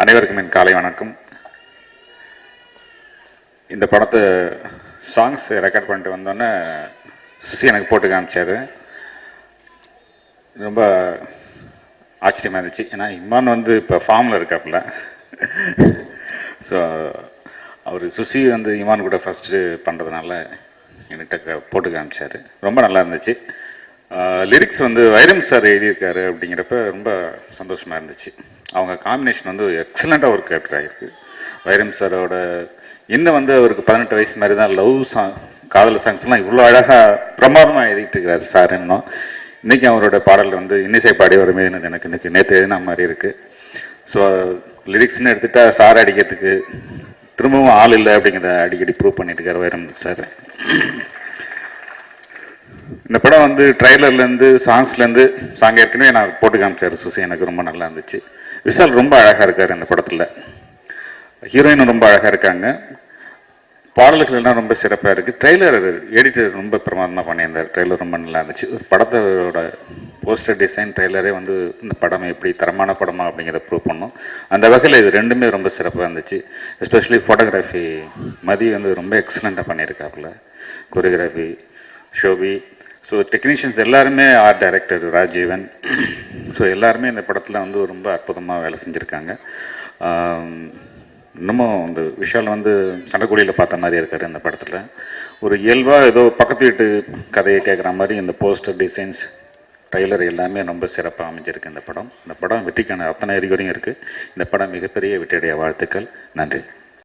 அனைவருக்கும் என் காலை வணக்கம். இந்த படத்தை சாங்ஸ் ரெக்கார்ட் பண்ணிட்டு வந்தோன்னே சுசி எனக்கு போட்டு காமிச்சார். ரொம்ப ஆச்சரியமாக இருந்துச்சு. ஏன்னா இமான் வந்து இப்போ ஃபார்மில் இருக்காப்புல. ஸோ அவர் சுசி வந்து இமான் கூட ஃபஸ்ட்டு பண்ணுறதுனால என்கிட்ட போட்டு காமிச்சார். ரொம்ப நல்லா இருந்துச்சு. லிரிக்ஸ் வந்து வைரம் சார் எழுதியிருக்காரு அப்படிங்கிறப்ப ரொம்ப சந்தோஷமாக இருந்துச்சு. அவங்க காம்பினேஷன் வந்து எக்ஸலண்ட்டாக ஒர்க் அவுட் ஆகிருக்கு. வைரம் சாரோட இன்னும் வந்து அவருக்கு 18 வயசு மாதிரி தான் லவ் சாங், காதல் சாங்ஸ்லாம் இவ்வளோ அழகாக பிரமாதமாக எழுதிட்டு இருக்கிறாரு சார். இன்னும் இன்றைக்கி அவரோட பாடல் வந்து இன்னிசை பாடி வருமே எனக்கு இன்றைக்கி நேற்று எழுதின மாதிரி இருக்குது. ஸோ லிரிக்ஸ்ன்னு எடுத்துகிட்டா சார் அடிக்கிறதுக்கு திரும்பவும் ஆள் இல்லை அப்படிங்கிறத அடிக்கடி ப்ரூவ் பண்ணிட்டு இருக்கார் வைரம் சார். இந்த படம் வந்து ட்ரைலர்லேருந்து சாங்ஸ்லேருந்து சாங் ஏற்கனவே நான் போட்டு காமிச்சார் சுசி. எனக்கு ரொம்ப நல்லா இருந்துச்சு. விஷால் ரொம்ப அழகாக இருக்கார் இந்த படத்தில். ஹீரோயினும் ரொம்ப அழகாக இருக்காங்க. பாடல்கள் எல்லாம் ரொம்ப சிறப்பாக இருக்குது. ட்ரெய்லர் எடிட்டர் ரொம்ப பிரமாதமாக பண்ணியிருந்தார். ட்ரெய்லர் ரொம்ப நல்லா இருந்துச்சு. ஒரு படத்தோட போஸ்டர் டிசைன் ட்ரெய்லரே வந்து இந்த படம் எப்படி தரமான படமா அப்படிங்கிறத ப்ரூவ் பண்ணோம். அந்த வகையில் இது ரெண்டுமே ரொம்ப சிறப்பாக இருந்துச்சு. எஸ்பெஷலி ஃபோட்டோகிராஃபி மதி வந்து ரொம்ப எக்ஸலண்ட்டாக பண்ணியிருக்காப்புல. கொரியோகிராஃபி ஷோபி. ஸோ டெக்னீஷியன்ஸ் எல்லாருமே, ஆர்ட் டைரக்டர் ராஜீவன், ஸோ எல்லாருமே இந்த படத்தில் வந்து ரொம்ப அற்புதமாக வேலை செஞ்சுருக்காங்க. இன்னமும் இந்த விஷால் வந்து சண்டைக்குடியில் பார்த்த மாதிரி இருக்கார் இந்த படத்தில். ஒரு இயல்பாக ஏதோ பக்கத்து வீட்டு கதையை கேட்குற மாதிரி இந்த போஸ்டர் டிசைன்ஸ், ட்ரெய்லர் எல்லாமே ரொம்ப சிறப்பாக அமைஞ்சிருக்கு இந்த படம். இந்த படம் வெற்றிக்கான அத்தனை அறிகுறியும் இருக்குது. இந்த படம் மிகப்பெரிய வெற்றியடைய வாழ்த்துக்கள். நன்றி.